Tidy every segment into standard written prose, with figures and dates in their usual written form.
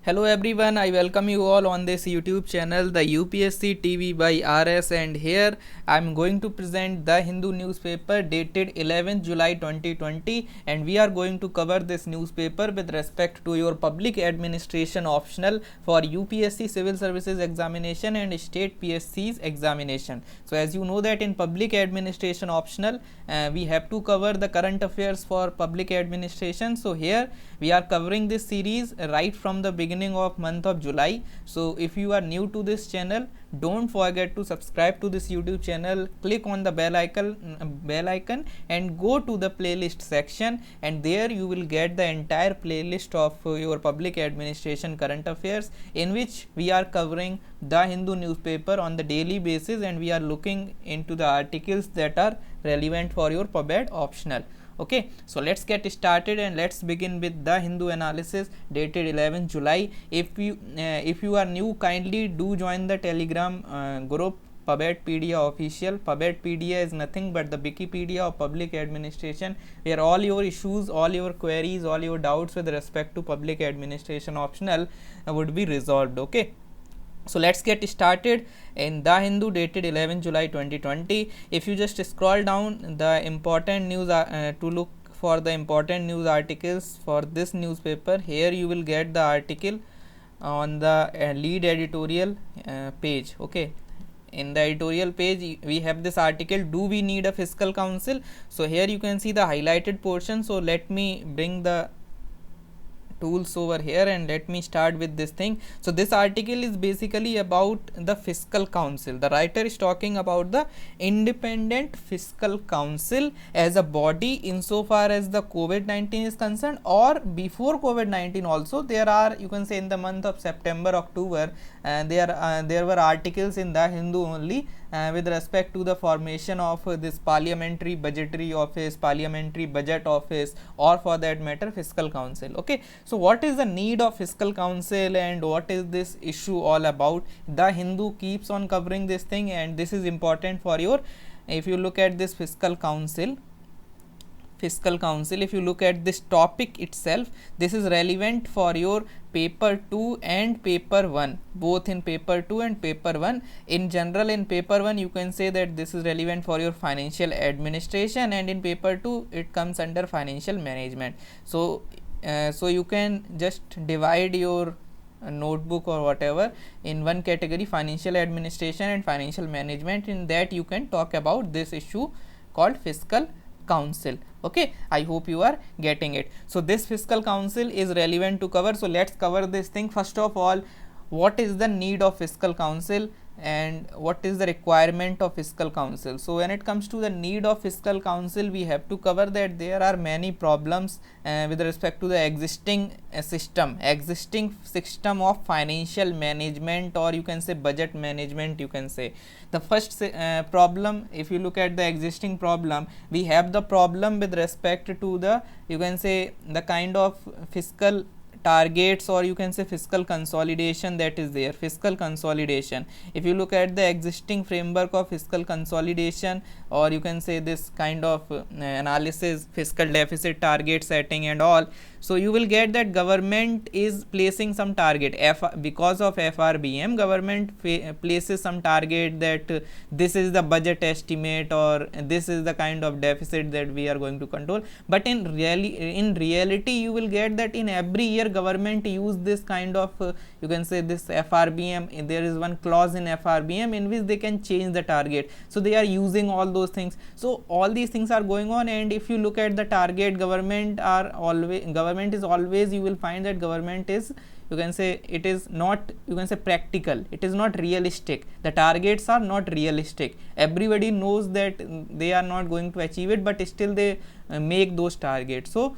Hello everyone, I welcome you all on this YouTube channel, the UPSC TV by RS, and here I am going to present the Hindu newspaper dated 11th July 2020, and we are going to cover this newspaper with respect to your public administration optional for UPSC civil services examination and state PSC's examination. So as you know that in public administration optional we have to cover the current affairs for public administration. So here we are covering this series right from the beginning of month of July. So if you are new to this channel, don't forget to subscribe to this YouTube channel, click on the bell icon and go to the playlist section, and there you will get the entire playlist of your public administration current affairs, in which we are covering the Hindu newspaper on the daily basis, and we are looking into the articles that are relevant for your PubEd optional. Okay, so let's get started and let's begin with the Hindu analysis dated 11th July. If you are new, kindly do join the Telegram group PubEdpedia official. PubEdpedia is nothing but the Wikipedia of public administration, where all your issues, all your queries, all your doubts with respect to public administration optional would be resolved. Okay, so let's get started in the Hindu dated 11 July 2020. If you just scroll down the important news to look for the important news articles for this newspaper, here you will get the article on the lead editorial page. Okay, in the editorial page we have this article, do we need a fiscal council? So here you can see the highlighted portion. So let me bring the tools over here and let me start with this thing. So this article is basically about the fiscal council. The writer is talking about the independent fiscal council as a body insofar as the COVID-19 is concerned, or before COVID-19 also. There are, you can say, in the month of September, October, there were articles in the Hindu only with respect to the formation of this parliamentary budgetary office, parliamentary budget office, or for that matter fiscal council. Okay, so what is the need of fiscal council and what is this issue all about? The Hindu keeps on covering this thing, and this is important for your, if you look at this fiscal council, if you look at this topic itself, this is relevant for your paper 2 and paper 1, both in paper 2 and paper 1. In general, in paper 1 you can say that this is relevant for your financial administration, and in paper 2 it comes under financial management. So you can just divide your notebook or whatever in one category, financial administration and financial management. In that you can talk about this issue called fiscal council. Okay, I hope you are getting it. So this fiscal council is relevant to cover. So let's cover this thing. First of all, what is the need of fiscal council and what is the requirement of fiscal council? So when it comes to the need of fiscal council, we have to cover that there are many problems with respect to the existing system of financial management, or you can say budget management. You can say the first problem, if you look at the existing problem, we have the problem with respect to the, you can say, the kind of fiscal targets, or you can say fiscal consolidation that is there. Fiscal consolidation, if you look at the existing framework of fiscal consolidation, or you can say this kind of analysis, fiscal deficit target setting and all, so you will get that government is placing some target. Because of FRBM, government places some target that this is the budget estimate, or this is the kind of deficit that we are going to control. But in reality you will get that in every year government use this kind of you can say this FRBM. There is one clause in FRBM in which they can change the target, so they are using all those things. So all these things are going on, and if you look at the target, government is always, you will find that government is, you can say, it is not, you can say, practical, it is not realistic. The targets are not realistic. Everybody knows that they are not going to achieve it, but still they make those targets. So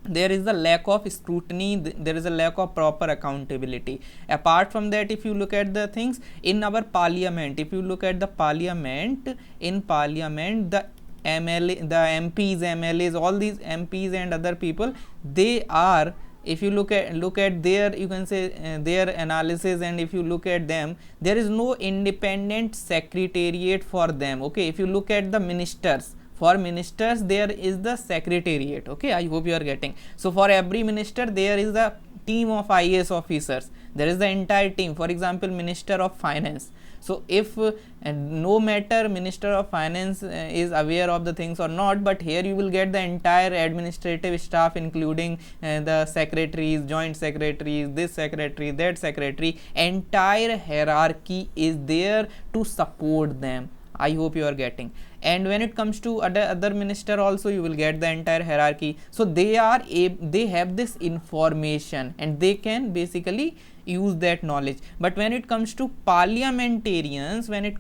there is a lack of scrutiny, there is a lack of proper accountability. Apart from that, if you look at the things in our parliament, if you look at the parliament, in parliament the MLA, the MPs, MLAs, all these MPs and other people, they are, if you look at their, you can say their analysis, and if you look at them, there is no independent secretariat for them. Okay, if you look at the ministers, for ministers there is the secretariat. Okay, I hope you are getting. So for every minister there is a team of IAS officers. There is the entire team. For example, Minister of Finance. So if no matter Minister of Finance is aware of the things or not, but here you will get the entire administrative staff, including the secretaries, joint secretaries, this secretary, that secretary, entire hierarchy is there to support them. I hope you are getting. And when it comes to other minister also, you will get the entire hierarchy. So they have this information and they can basically use that knowledge. But when it comes to parliamentarians, they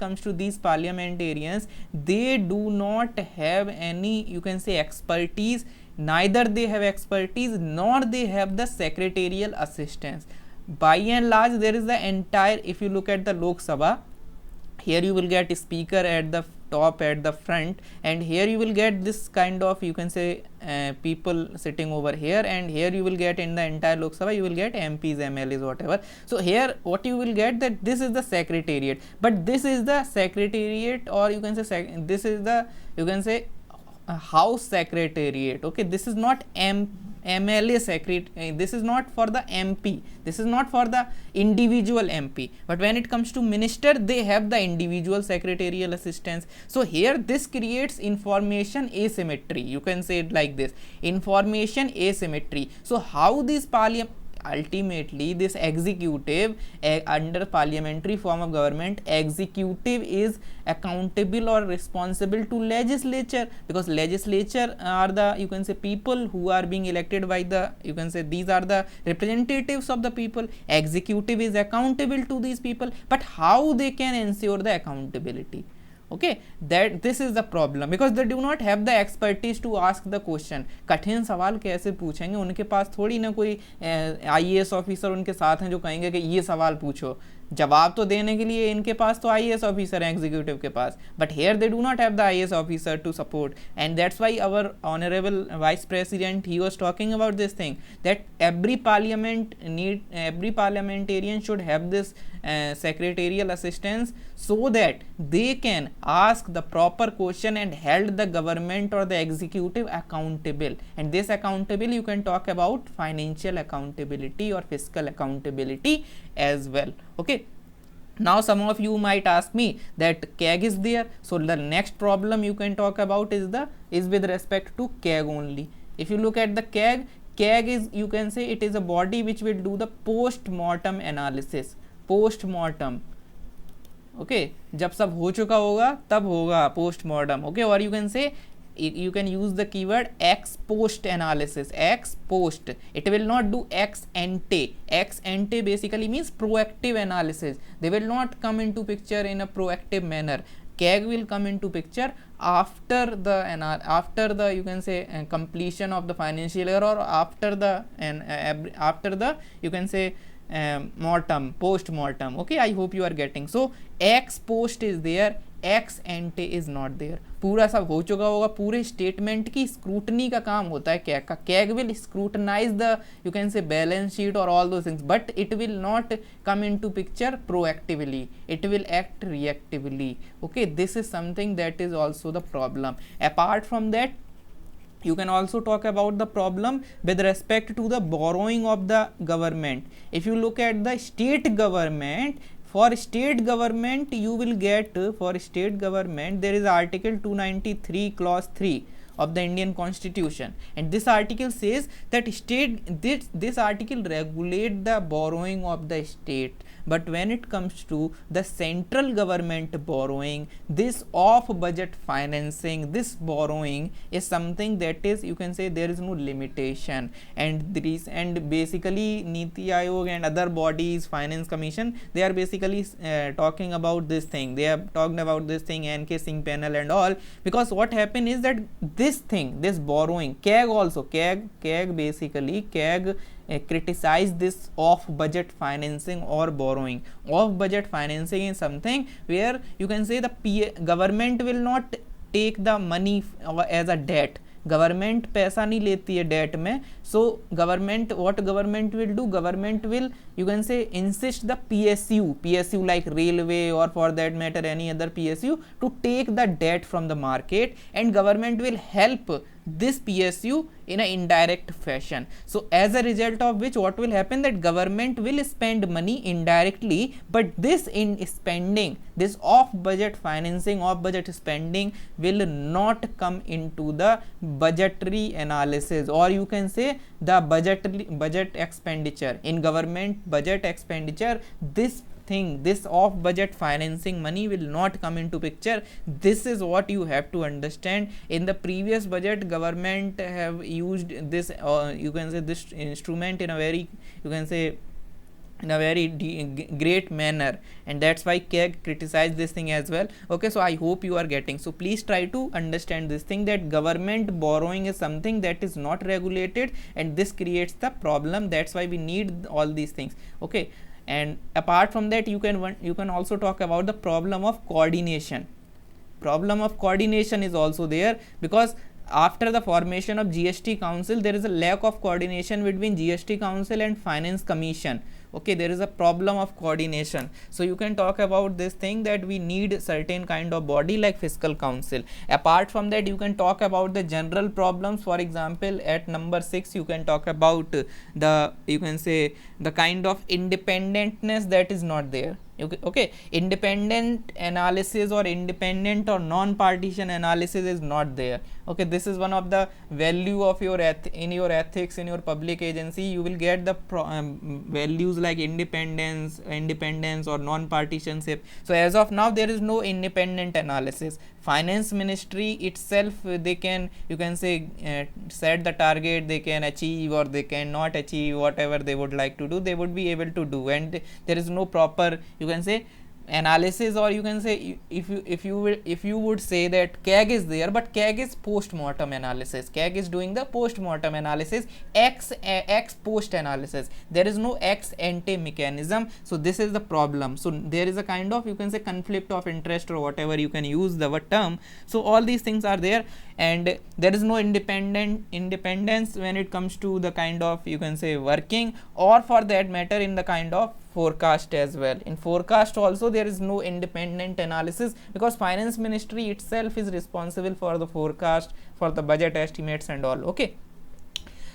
do not have any, you can say, expertise. Neither they have expertise nor they have the secretarial assistance. By and large, there is the entire, if you look at the Lok Sabha, here you will get a speaker at the top, at the front, and here you will get this kind of, you can say, people sitting over here, and here you will get in the entire Lok Sabha, you will get MPs, MLAs, whatever. So here what you will get, that this is the secretariat, but this is the secretariat, or you can say this is the, you can say, house secretariat. Okay, this is not MLA secretary, this is not for the MP, this is not for the individual MP. But when it comes to minister, they have the individual secretarial assistance. So here this creates information asymmetry, you can say it like this, information asymmetry. So how these ultimately this executive, under parliamentary form of government, executive is accountable or responsible to legislature, because legislature are the, you can say, people who are being elected by the, you can say, these are the representatives of the people. Executive is accountable to these people, but how they can ensure the accountability? Okay, that this is the problem, because they do not have the expertise to ask the question. कठिन सवाल कैसे पूछेंगे? उनके पास थोड़ी ना कोई IAS officer उनके साथ हैं जो कहेंगे कि ये सवाल पूछो. जवाब तो देने के लिए इनके पास तो IAS ऑफिसर हैं एग्जीक्यूटिव के पास, but here they do not have the IAS officer to support. And that's why our honourable vice president, he was talking about this thing, that every parliamentarian should have this secretarial assistance, so that they can ask the proper question and held the government or the executive accountable. And this accountable, you can talk about financial accountability or fiscal accountability as well. Okay, now some of you might ask me that CAG is there, so the next problem you can talk about is with respect to CAG only. If you look at the CAG is, you can say, it is a body which will do the post-mortem analysis. Post-mortem, okay, जब सब हो चुका होगा तब होगा post-mortem. Okay, or you can say, you can use the keyword ex post analysis. Ex post, it will not do ex ante. Ex ante basically means proactive analysis. They will not come into picture in a proactive manner. CAG will come into picture after the you can say completion of the financial year, or after the you can say post mortem. Okay, I hope you are getting. So ex post is there, ex ante is not there. पूरा सब हो चुका होगा, पूरे statement की scrutiny का काम होता है कैग का. CAG will scrutinise the, you can say, balance sheet और all those things, but it will not come into picture proactively, it will act reactively. Okay, this is something that is also the problem. Apart from that, you can also talk about the problem with respect to the borrowing of the government. If you look at the state government, for state government you will get, for state government there is article 293 clause 3 of the Indian Constitution, and this article says that this article regulate the borrowing of the state. But when it comes to the central government borrowing, this off budget financing, this borrowing is something that is, you can say, there is no limitation. And basically Niti Aayog and other bodies, Finance Commission, they are basically talking about this thing. They have talked about this thing, NK Singh panel and all, because what happened is that this thing, this borrowing, CAG also, CAG criticize this off budget financing or borrowing. Off budget financing is something where, you can say, the government will not take the money as a debt. Government पैसा नहीं लेती है date में, So government, what government will do, government will, you can say, insist the PSU like railway or for that matter any other PSU to take the debt from the market, and government will help this PSU in an indirect fashion. So as a result of which, what will happen, that government will spend money indirectly, but this in spending, this off budget financing, off budget spending will not come into the budgetary analysis, or you can say the budget expenditure. In government budget expenditure, this thing, this off budget financing money will not come into picture. This is what you have to understand. In the previous budget, government have used this you can say this instrument in a very, you can say, in a very great manner, and that's why KEG criticized this thing as well. Okay, so I hope you are getting. So please try to understand this thing, that government borrowing is something that is not regulated, and this creates the problem. That's why we need all these things. Okay, and apart from that, you can also talk about the problem of coordination. Problem of coordination is also there, because after the formation of GST Council, there is a lack of coordination between GST Council and Finance Commission. Okay, there is a problem of coordination. So you can talk about this thing, that we need certain kind of body like Fiscal Council. Apart from that, you can talk about the general problems. For example, at number 6, you can talk about the, you can say, the kind of independentness that is not there. Okay, independent analysis or independent or non-partition analysis is not there. Okay, this is one of the value of your in your ethics, in your public agency. You will get the values like independence or non-partisanship. So as of now, there is no independent analysis. Finance Ministry itself, they can, you can say, set the target, they can achieve or they cannot achieve, whatever they would like to do, they would be able to do, and there is no proper, you can say, analysis, or you can say, if you would say that KEG is there, but KEG is post-mortem analysis. KEG is doing the post-mortem analysis, ex post analysis. There is no ex ante mechanism. So this is the problem. So there is a kind of, you can say, conflict of interest, or whatever you can use the term. So all these things are there, and there is no independence when it comes to the kind of, you can say, working, or for that matter in the kind of forecast as well. In forecast also there is no independent analysis, because Finance Ministry itself is responsible for the forecast, for the budget estimates and all. Okay,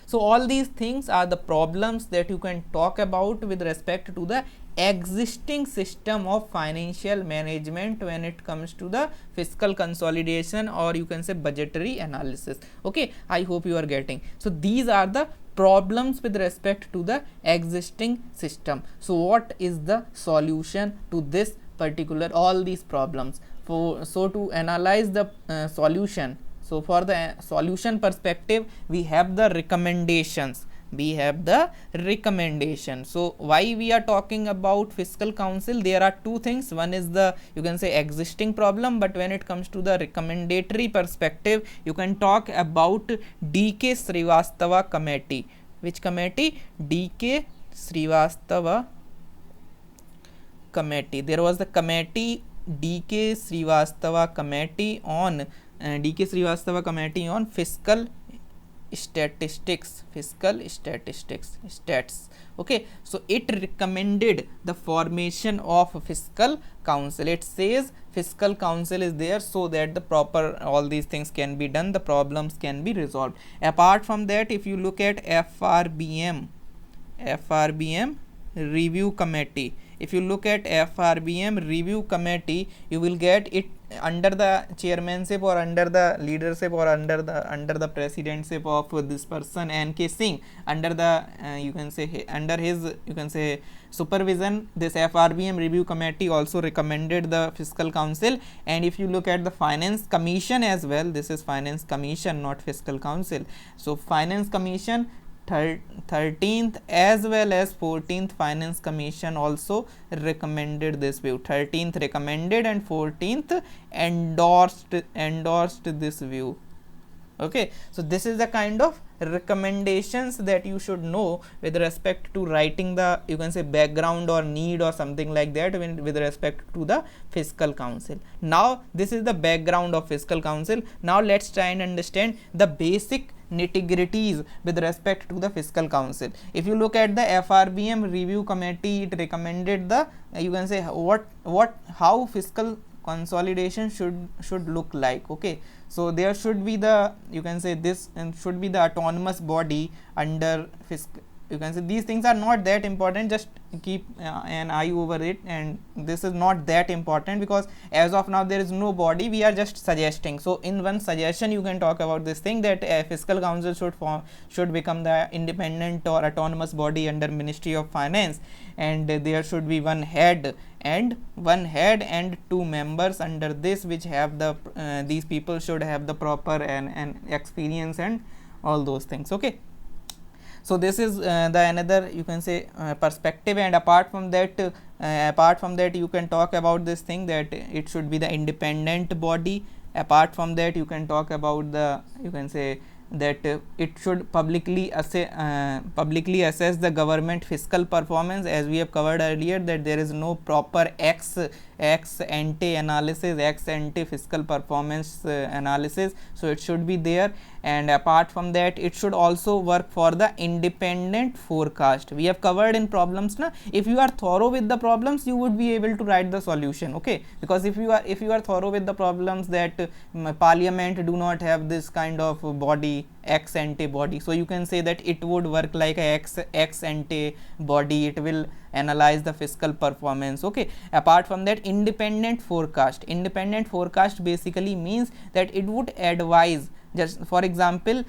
so all these things are the problems that you can talk about with respect to the existing system of financial management when it comes to the fiscal consolidation, or you can say budgetary analysis. Okay, I hope you are getting. So these are the problems with respect to the existing system. So what is the solution to this particular, all these problems? So to analyze the solution, so for the solution perspective, we have the recommendations. So why we are talking about Fiscal Council? There are two things. One is the, you can say, existing problem, but when it comes to the recommendatory perspective, you can talk about D.K. Srivastava committee. Which committee? D.K. Srivastava committee. There was the committee, D.K. Srivastava committee on fiscal statistics, stats. Okay, so it recommended the formation of Fiscal Council. It says Fiscal Council is there so that the proper, all these things can be done, the problems can be resolved. Apart from that, if you look at FRBM review committee, if you look at FRBM review committee, you will get it under the chairmanship or under the leadership or under the presidentship of this person N.K. Singh. Under the you can say, under his, you can say, supervision, this FRBM review committee also recommended the Fiscal Council. And if you look at the Finance Commission as well, this is Finance Commission, not Fiscal Council. So Finance Commission, 13th as well as 14th Finance Commission also recommended this view. 13th recommended and 14th endorsed this view. Okay, so this is the kind of recommendations that you should know with respect to writing the, you can say, background or need or something like that with respect to the Fiscal Council. Now this is the background of Fiscal Council. Now let's try and understand the basic nitty-gritties with respect to the fiscal council. If you look at the FRBM review committee, it recommended the you can say how fiscal consolidation should look like. Okay, so there should be the you can say this and should be the autonomous body under fiscal. You can say these things are not that important, just keep an eye over it, and this is not that important because as of now there is no body, we are just suggesting. So in one suggestion you can talk about this thing that a fiscal council should become the independent or autonomous body under Ministry of Finance, and there should be one head and 2 members under this, which have the these people should have the proper and experience and all those things. Okay, so this is the another you can say perspective, and apart from that you can talk about this thing that it should be the independent body. Apart from that you can talk about the you can say that it should publicly assess the government fiscal performance, as we have covered earlier that there is no proper ex ante analysis, ex ante fiscal performance analysis, so it should be there. And apart from that it should also work for the independent forecast. We have covered in problems na, if you are thorough with the problems you would be able to write the solution. Okay, because if you are thorough with the problems that parliament do not have this kind of body, ex ante body, so you can say that it would work like a ex ante body, it will analyze the fiscal performance. Okay, apart from that independent forecast basically means that it would advise. Just for example,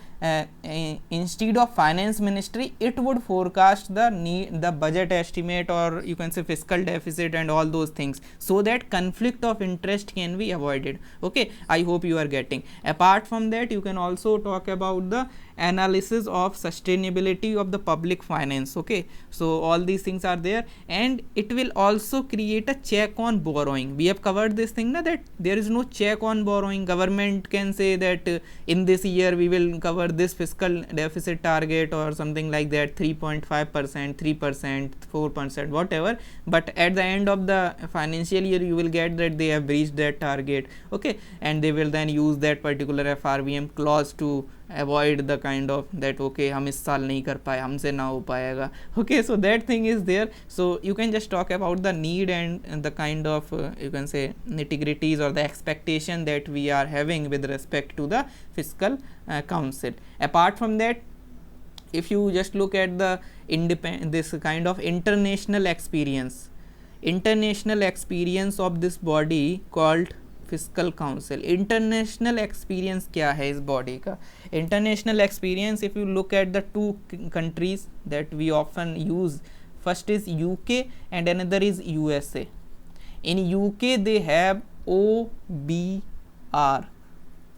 instead of finance ministry, it would forecast the budget estimate, or you can say fiscal deficit and all those things, so that conflict of interest can be avoided. Okay, I hope you are getting. Apart from that you can also talk about the analysis of sustainability of the public finance. Okay, so all these things are there, and it will also create a check on borrowing. We have covered this thing na, that there is no check on borrowing. Government can say that in this year we will cover this fiscal deficit target or something like that, 3.5%, 3%, 4%, whatever, but at the end of the financial year you will get that they have reached that target. Okay, and they will then use that particular FRBM clause to avoid the kind of that okay हम इस साल नहीं कर पाए, हमसे ना हो पाएगा. Okay, so that thing is there. So you can just talk about the need and the kind of you can say nitty-gritties or the expectation that we are having with respect to the fiscal council. Apart from that, if you just look at the this kind of international experience of this body called fiscal council. International experience क्या है इस body का? International experience, if you look at the two countries that we often use, first is UK and another is USA. In UK they have OBR,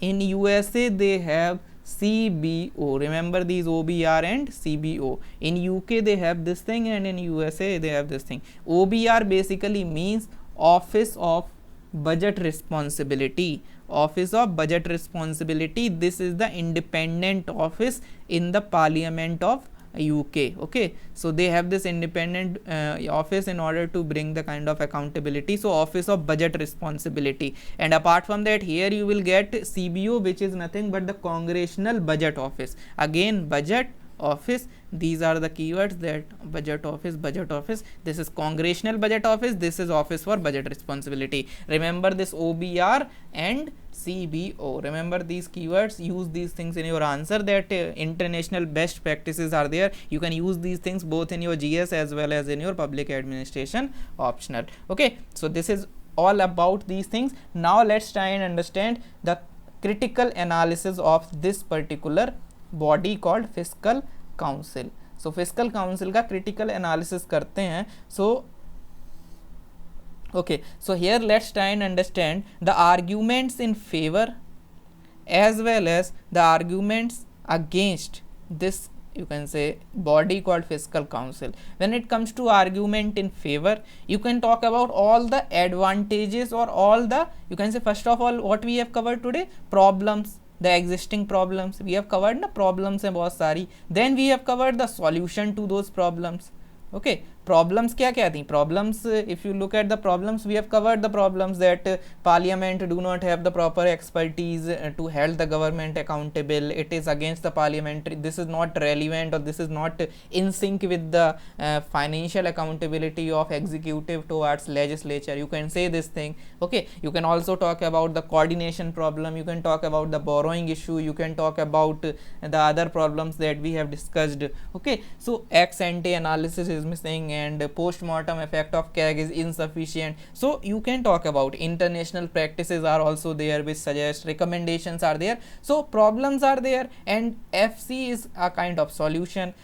in USA they have CBO. Remember these OBR and CBO. In UK they have this thing and in USA they have this thing. OBR basically means Office of Budget Responsibility. Office of Budget Responsibility. This is the independent office in the Parliament of UK. Okay, so they have this independent office in order to bring the kind of accountability. So Office of Budget Responsibility. And apart from that, here you will get CBO, which is nothing but the Congressional Budget Office. Again, budget office, these are the keywords, that budget office, this is Congressional Budget Office, this is Office for Budget Responsibility. Remember this OBR and CBO, remember these keywords, use these things in your answer, that international best practices are there. You can use these things both in your GS as well as in your public administration optional. Okay, so this is all about these things. Now let's try and understand the critical analysis of this particular body called fiscal council. So fiscal council का critical analysis करते हैं. So okay, so here let's try and understand the arguments in favor as well as the arguments against this, you can say, body called fiscal council. When it comes to argument in favor, you can talk about all the advantages or all the, you can say, first of all what we have covered today, problems, the existing problems we have covered, na problems है बहुत सारी, then we have covered the solution to those problems. Okay, problems क्या क्या थी problems, if you look at the problems, we have covered the problems that parliament do not have the proper expertise to hold the government accountable. It is against the parliamentary, this is not relevant, or this is not in sync with the financial accountability of executive towards legislature. You can say this thing. Okay, you can also talk about the coordination problem, you can talk about the borrowing issue, you can talk about the other problems that we have discussed. Okay, so ex ante analysis is missing and post-mortem effect of CAG is insufficient. So you can talk about international practices are also there which suggest, recommendations are there, so problems are there, and FC is a kind of solution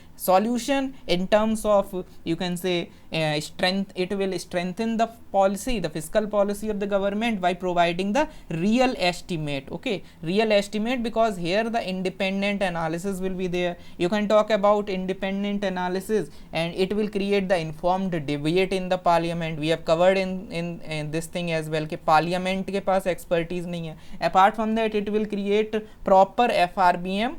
in terms of, you can say, strength. It will strengthen the policy, the fiscal policy of the government by providing the real estimate. Okay, real estimate, because here the independent analysis will be there. You can talk about independent analysis and it will create the informed debate in the parliament. We have covered in this thing as well कि parliament के पास expertise नहीं है. Apart from that, it will create proper FRBM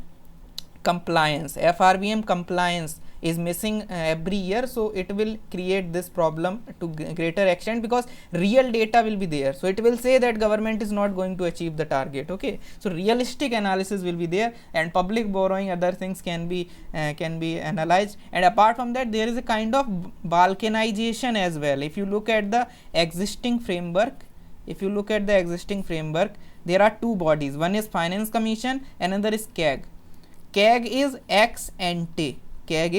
compliance. FRBM compliance is missing every year, so it will create this problem to greater extent because real data will be there. So it will say that government is not going to achieve the target. Okay, so realistic analysis will be there, and public borrowing, other things can be analyzed. And apart from that, there is a kind of balkanization as well. If you look at the existing framework, there are two bodies. One is Finance Commission, another is CAG. CAG is ex ante. CAG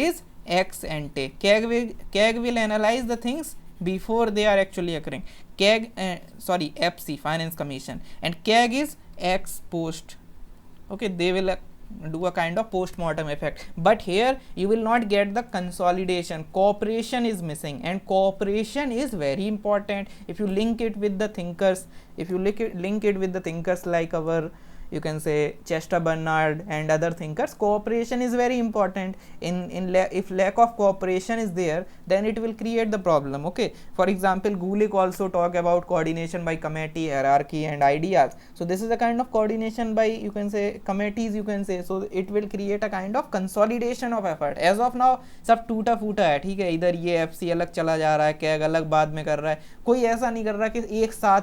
will analyze the things before they are actually occurring. FC, Finance Commission, and CAG is ex post. Okay, they will do a kind of post-mortem effect, but here you will not get the consolidation. Cooperation is missing, and cooperation is very important. If you link it with the thinkers, like our, you can say, Chester Bernard and other thinkers, cooperation is very important. If lack of cooperation is there, then it will create the problem. Okay, for example, Gulick also talk about coordination by committee, hierarchy and ideas. So this is a kind of coordination by, you can say, committees, you can say. So it will create a kind of consolidation of effort. As of now सब टूटा फूटा है, ठीक है, इधर ये FC अलग चला जा रहा है, कैग अलग बाद में कर रहा है, कोई ऐसा नहीं कर रहा कि एक साथ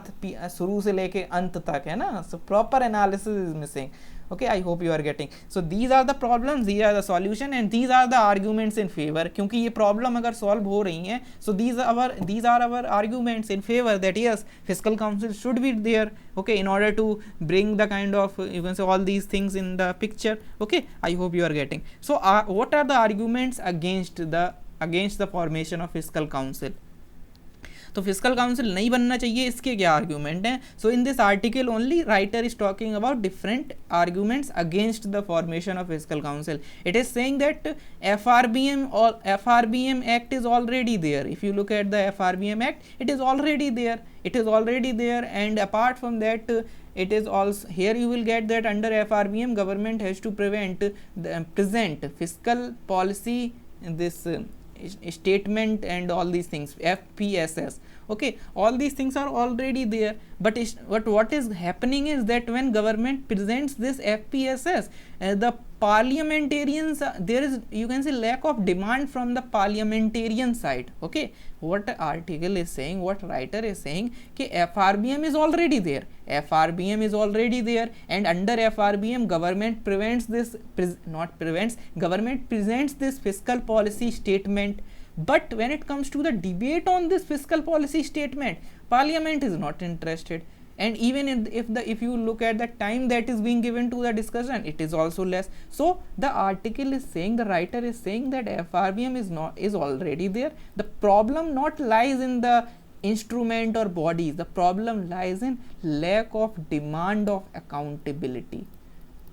शुरू से लेके अंत तक, है ना. So proper analysis is missing. Okay, I hope you are getting. So these are the problems, these are the solution, and these are the arguments in favor. क्योंकि ये problem अगर solve हो रही हैं, so these are our arguments in favor that yes, fiscal council should be there. Okay, in order to bring the kind of, you can say, all these things in the picture. Okay, I hope you are getting. So what are the arguments against the formation of fiscal council? तो physical council नहीं बनना चाहिए, इसके क्या argument हैं? So in this article only writer is talking about different arguments against the formation of physical council. It is saying that FRBM Act is already there. If you look at the FRBM Act, it is already there. And apart from that, it is also here you will get that under FRBM government has to present fiscal policy, this statement and all these things, FPSS. Okay, all these things are already there, but what is happening is that when government presents this FPSS, the parliamentarians, there is, you can say, lack of demand from the parliamentarian side. Okay, what article is saying, what writer is saying, कि FRBM is already there, and under FRBM government government presents this fiscal policy statement. But when it comes to the debate on this fiscal policy statement, parliament is not interested. And even if you look at the time that is being given to the discussion, it is also less. So the article is saying, the writer is saying that FRBM is already there. The problem not lies in the instrument or bodies. The problem lies in lack of demand of accountability.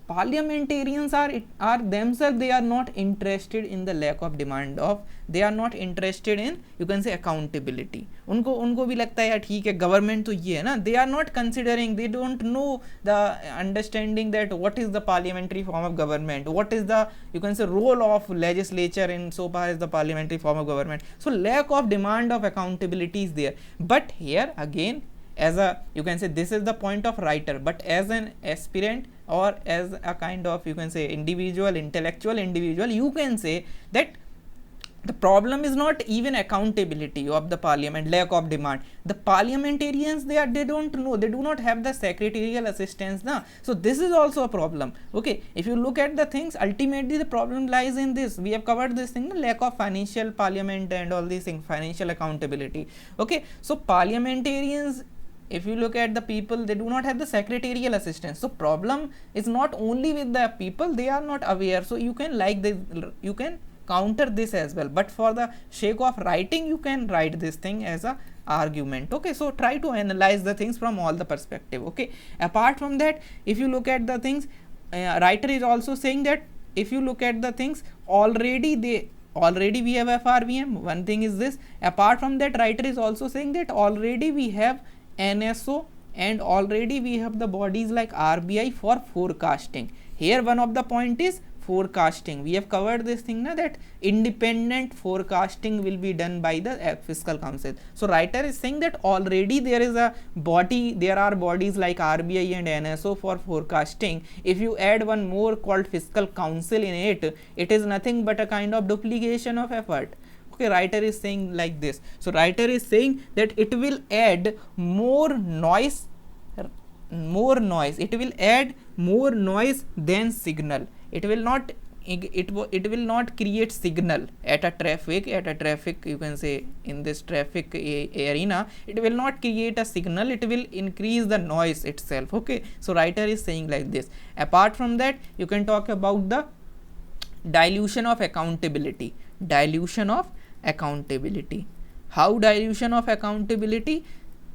Parliamentarians are themselves, they are not interested in the lack of demand of, they are not interested in, you can say, accountability. उनको भी लगता है यार ठीक है government तो ये है ना, they are not considering, they don't know the understanding that what is the parliamentary form of government, what is the, you can say, role of legislature in so far as the parliamentary form of government. So lack of demand of accountability is there. But here again, as a, you can say, this is the point of writer, but as an aspirant or as a kind of, you can say, intellectual individual, you can say that The problem is not even accountability of the parliament, lack of demand. The parliamentarians, they don't know, they do not have the secretarial assistance na. So this is also a problem. Okay, if you look at the things, ultimately the problem lies in this. We have covered this thing, lack of financial parliament and all these things, financial accountability. Okay, so parliamentarians, if you look at the people, they do not have the secretarial assistance. So problem is not only with the people, they are not aware. So you can like this, you can counter this as well, but for the sake of writing, you can write this thing as a argument. Okay, so try to analyze the things from all the perspective. Okay, apart from that, if you look at the things, writer is also saying that if you look at the things, already we have FRVM. One thing is this. Apart from that, writer is also saying that already we have NSO and already we have the bodies like RBI for forecasting. Here one of the point is forecasting. We have covered this thing na, that independent forecasting will be done by the fiscal council. So writer is saying that already there is a body, there are bodies like RBI and NSO for forecasting. If you add one more called fiscal council in it, it is nothing but a kind of duplication of effort. Okay, writer is saying like this. So writer is saying that it will add more noise, it will add more noise than signal. It will not create signal at a traffic, you can say in this traffic arena, it will not create a signal, it will increase the noise itself. Okay, so writer is saying like this. Apart from that, you can talk about the dilution of accountability. How dilution of accountability?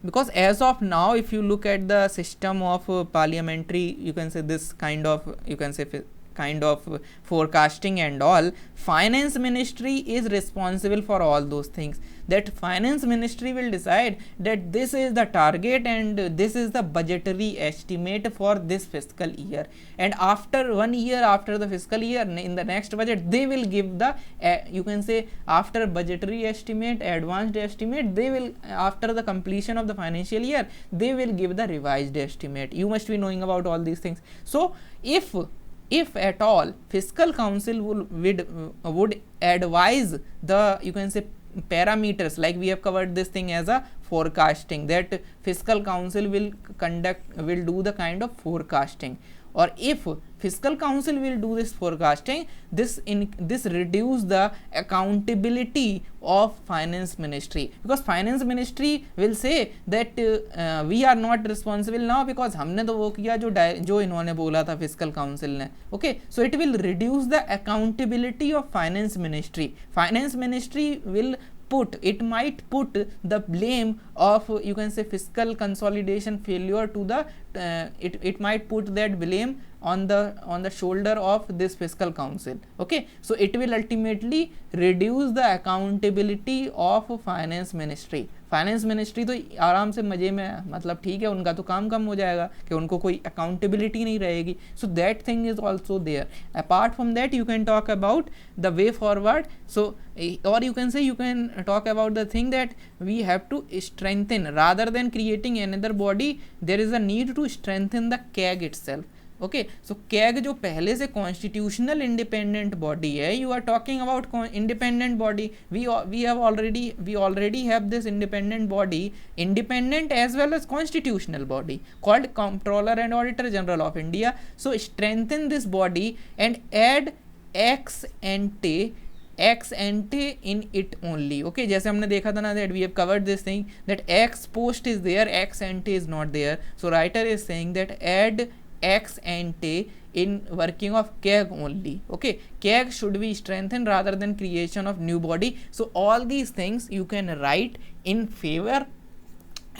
Because as of now, if you look at the system of parliamentary, you can say this kind of, you can say kind of forecasting and all, finance ministry is responsible for all those things. That finance ministry will decide that this is the target and this is the budgetary estimate for this fiscal year, and after 1 year after the fiscal year, in the next budget, they will give the you can say after budgetary estimate, advanced estimate, they will, after the completion of the financial year, they will give the revised estimate. You must be knowing about all these things. So if at all fiscal council would advise the, you can say, parameters, like we have covered this thing as a forecasting, that fiscal council will do the kind of forecasting, or if fiscal council will do this forecasting, this reduce the accountability of finance ministry, because finance ministry will say that we are not responsible now because हमने तो वो किया जो इन्होंने बोला था fiscal council ने. Okay, so it will reduce the accountability of finance ministry. Finance ministry will might put the blame of, you can say, fiscal consolidation failure to the it might put that blame on the shoulder of this fiscal council. Okay, so it will ultimately reduce the accountability of finance ministry. Finance ministry तो आराम से मजे में, मतलब ठीक है, उनका तो काम कम हो जाएगा कि उनको कोई अकाउंटेबिलिटी नहीं रहेगी. So that thing is also there. Apart from that, you can talk about the way forward. So और you can talk about the thing that we have to strengthen, rather than creating another body, there is a need to strengthen the CAG itself. Okay, so CAG जो पहले से constitutional independent body है, you are talking about independent body. We already have this independent body, independent as well as constitutional body, called Comptroller and Auditor General of India. So strengthen this body and add ex ante in it only. Okay, जैसे हमने देखा था ना, that we have covered this thing, that ex post is there, ex ante is not there. So writer is saying that add ex ante in working of CAG only. Okay, CAG should be strengthened rather than creation of new body. So all these things you can write in favor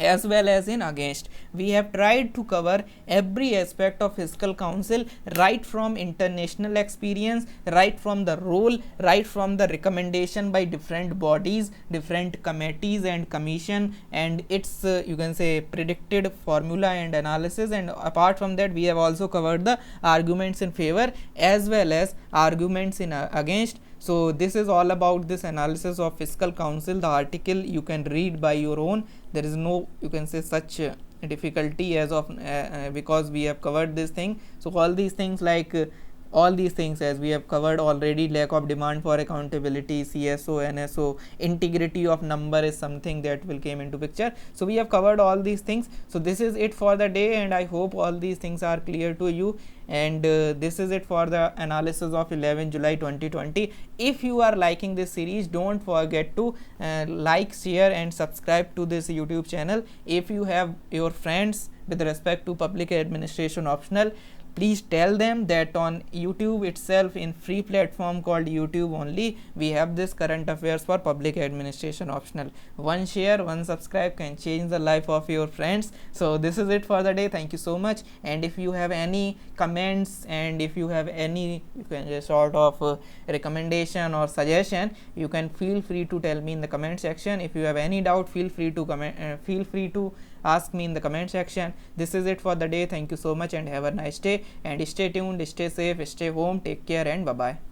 as well as in against. We have tried to cover every aspect of fiscal council, right from international experience, right from the role, right from the recommendation by different bodies, different committees and commission, and its you can say predicted formula and analysis. And apart from that, we have also covered the arguments in favor as well as arguments in against. So this is all about this analysis of fiscal council. The article you can read by your own. There is no, you can say, such difficulty as of because we have covered this thing. So all these things like all these things as we have covered already. Lack of demand for accountability, CSO, NSO, integrity of number is something that will came into picture. So we have covered all these things. So this is it for the day, and I hope all these things are clear to you. And this is it for the analysis of 11 July 2020. If you are liking this series, don't forget to like, share and subscribe to this YouTube channel. If you have your friends with respect to public administration optional, please tell them that on YouTube itself, in free platform called YouTube only, we have this current affairs for public administration optional. One share, one subscribe can change the life of your friends. So this is it for the day. Thank you so much. And if you have any comments, and if you have any, you can just sort of recommendation or suggestion, you can feel free to tell me in the comment section. If you have any doubt, feel free to comment, feel free to ask me in the comment section. This is it for the day. Thank you so much and have a nice day, and stay tuned, stay safe, stay home, take care and bye bye.